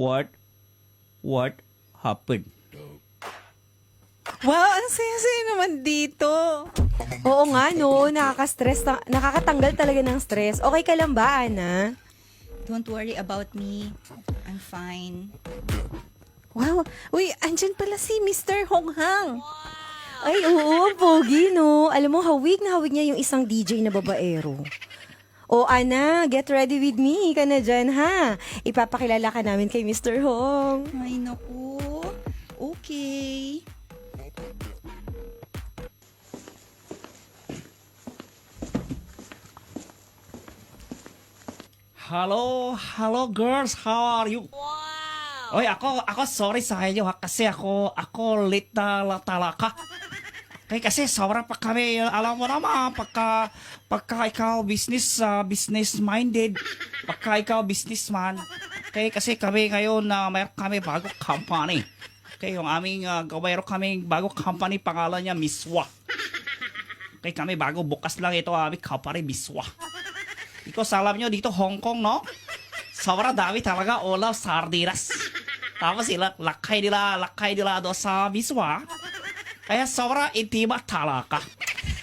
What happened? Wow, ang saya-saya naman dito. Oo nga, no. Nakaka-stress. Nakakatanggal talaga ng stress. Okay ka lang ba, Ana? Don't worry about me. I'm fine. Wow. Uy, andyan pala si Mr. Hong Hang. Ay, oo, pogi, no. Alam mo, hawig na hawig niya yung isang DJ na babaero. O, Ana, get ready with me. Ka na dyan, ha? Ipapakilala ka namin kay Mr. Hong. Ay, naku. Okay. Hello girls, how are you? Wow! Oy, ako sorry sa inyo ha, kasi ako late na talaga. Okay, kasi sobra pa kami, alam mo naman, pagka ikaw business minded, pagka ikaw businessman, okay, kasi kami ngayon mayroon kami bagong company. Okay, yung aming mayroon kaming bagong company, pangalan niya Miswa. Okay, kami bago bukas lang ito aming company Miswa. Ikaw alam nyo dito Hong Kong, no? Sobrang dami talaga olaw sardinas. Tapos sila lakay nila doon sa Miswa. Kaya sobrang intima talaga.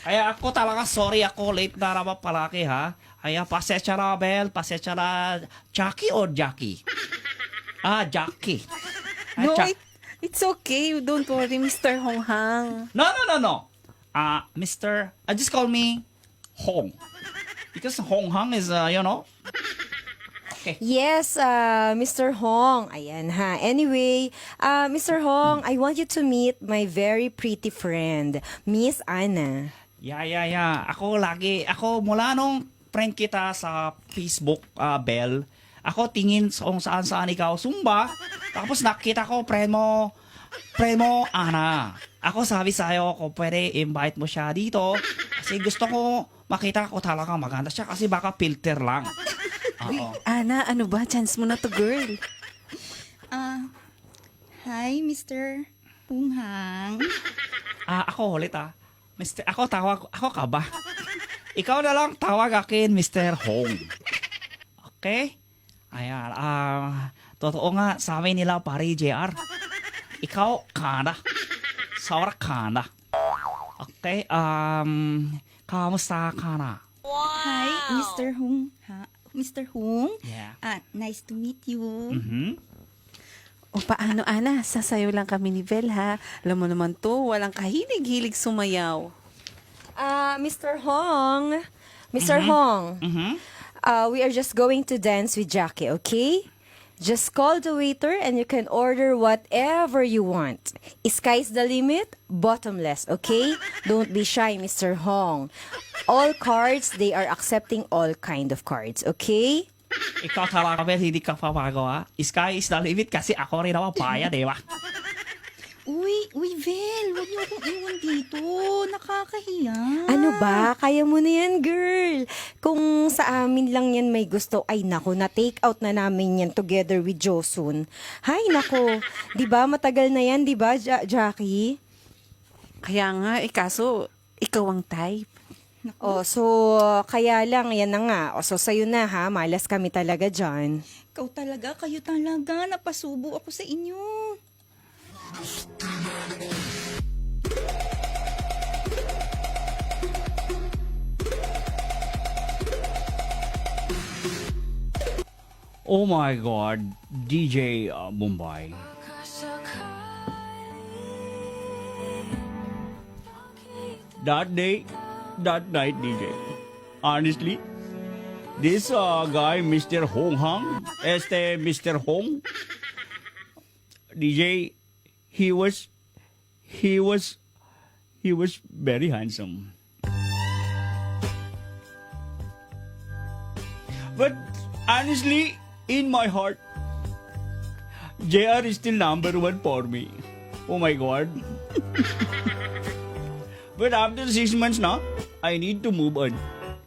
Kaya ako talaga sorry ako late na naman palaki ha. Kaya pasensya na Bel, pasensya na Jackie o Jackie? Jackie. No, it's okay. Don't worry, Mr. Hong Hang. No. Mr. Just call me Hong. Because Hong Hang is, Okay. Yes, Mr. Hong. Ayan ha. Anyway, Mr. Hong, I want you to meet my very pretty friend, Miss Ana. Yeah. Ako mula nung friend kita sa Facebook, Bell, ako tingin kung saan ikaw sumba, tapos nakita ko friend mo, Ana. Ako sabi sa'yo, kung pwede invite mo siya dito, kasi gusto ko makita ko talaga maganda siya, kasi baka filter lang. Uy, Ana, ano ba? Chance mo na to, girl. Hi, Mr. Hong Hang. Ako ulit Ako ka ba? Ikaw na lang tawag akin, Mr. Hong. Okay? Ayan, totoo nga, sa amin nila pare JR. Ikaw, kana. Saura kana. Okay, kamusta ka na? Hi, Mr. Hong. Mr. Hong? Yeah. Nice to meet you. Mm-hmm. O paano, Ana? Sasayaw lang kami ni Bel, ha? Alam mo naman to, walang kahilig-hilig sumayaw. Mr. Hong. Mr. Hong. Mm-hmm. We are just going to dance with Jackie, okay? Just call the waiter and you can order whatever you want. Sky's the limit, bottomless, okay? Don't be shy, Mr. Hong. All cards, they are accepting all kind of cards, okay? Ikaw talaga, Bel, hindi ka papago, ha? Sky is the limit kasi ako rin naman paya, di ba? Uy, Vel, huwag niyo akong iwan dito. Nakakahiya. Ano ba? Kaya mo na yan, girl. Kung sa amin lang yan may gusto, ay nako, na-take out na namin yan together with Josun. Hay, nako. Di ba matagal na yan, di ba, Jackie? Kaya nga, kaso, ikaw ang type. So, kaya lang, yan na nga. So, sa'yo na ha, malas kami talaga dyan. Kayo talaga. Napasubo ako sa inyo. Oh my God, DJ Mumbai. That night, DJ. Honestly, this guy, Mr. Hong Hang, Mr. Hong, DJ, he was very handsome. But honestly, in my heart, JR is still number one for me. Oh my God. But after 6 months now, I need to move on.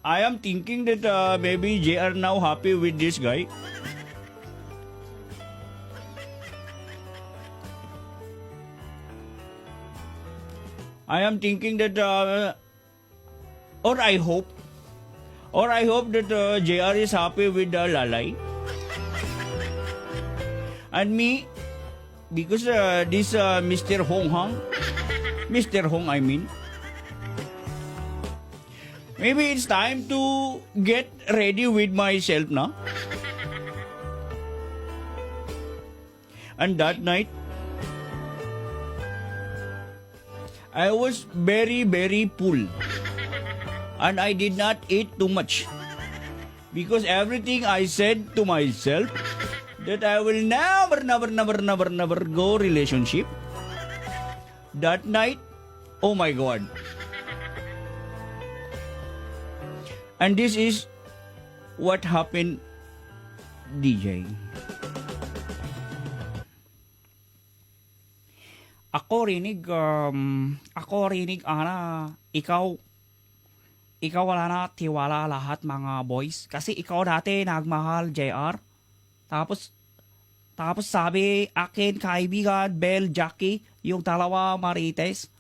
I am thinking that maybe JR now happy with this guy. I am thinking that, or I hope that JR is happy with Lalay. And me, because this Mr. Mr. Hong, I mean, maybe it's time to get ready with myself now. And that night, I was very, very full. And I did not eat too much. Because everything I said to myself that I will never go relationship. That night, oh my God. And this is what happened, DJ. Ako rinig, Ana, ikaw wala na tiwala lahat mga boys. Kasi ikaw dati nagmahal, JR. Tapos sabi akin, kaibigan, Bel, Jackie, yung dalawa Marites.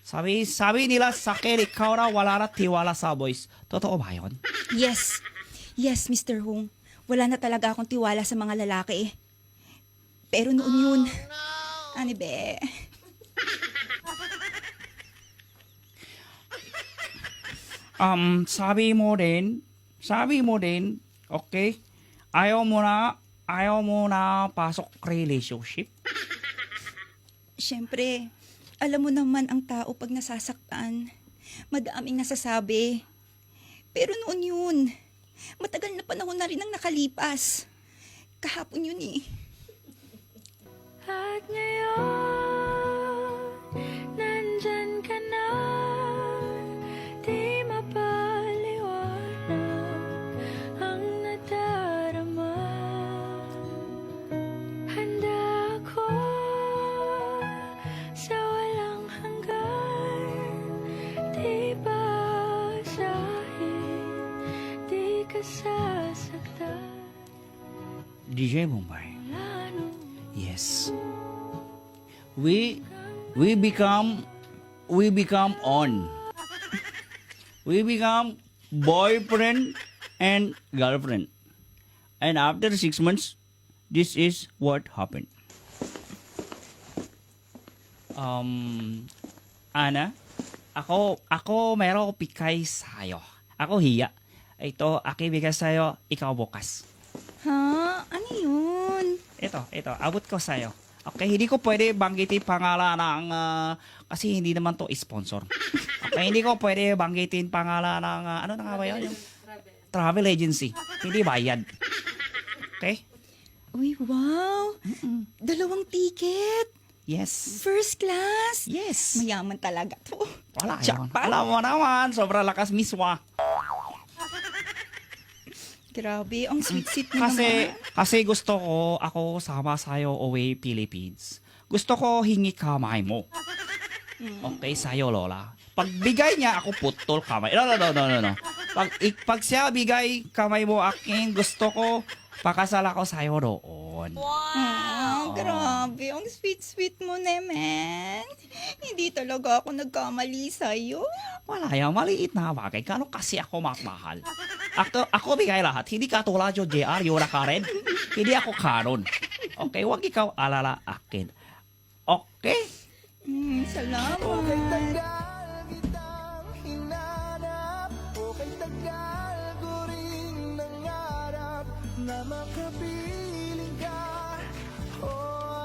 Sabi nila sa akin, ikaw na wala na tiwala sa boys. Totoo ba yun? Yes. Yes, Mr. Hong. Wala na talaga akong tiwala sa mga lalaki. Pero noon yun, ano be? Sabi mo din, okay, ayaw mo na pasok relationship. Siyempre, alam mo naman ang tao pag nasasaktan. Madaming nasasabi. Pero noon yun, matagal na panahon na rin ang nakalipas. Kahapon yun eh. At ngayon, nandyan ka na, di mapaliwanag ang nadarama. Handa ako sa walang hanggan, di basahin, di ka sasaktan. DJ Bombay. Wala nung Yes. We become on. We become boyfriend and girlfriend. And after 6 months, this is what happened. Ana, ako meron ko pikay sa'yo. Ako hiya. Ito, aki bigay sa'yo, ikaw bukas. Ha? Ano yun? Ito, abot ko sa'yo. Okay, hindi ko pwede banggitin pangalan ng, kasi hindi naman to sponsor. Okay, hindi ko pwede banggitin pangalan ng, ano na nga ba yun? Yung travel agency. Hindi bayad. Okay? Uy, wow! 2 ticket! Yes. First class! Yes. Mayaman talaga to. Wala yun. Alam mo naman, sobrang lakas miswa. Grabe, ang sweet-sweet mo Kasi gusto ko, ako sama sa'yo away Philippines. Gusto ko hingi kamay mo. Okay, sa'yo, Lola. Pagbigay niya, ako putol kamay. No. Pag siya bigay kamay mo akin, gusto ko, pakasal ako sa'yo doon. Grabe, ang sweet-sweet mo naman. Hindi talaga ako nagkamali sa'yo. Wala yan, maliit na bagay. Kano kasi ako mahal? Ako bigay lahat. Hindi ka tulad yung JR, yun na ka rin. Hindi ako karon. Okay, wag ikaw alala akin. Okay? Salamat.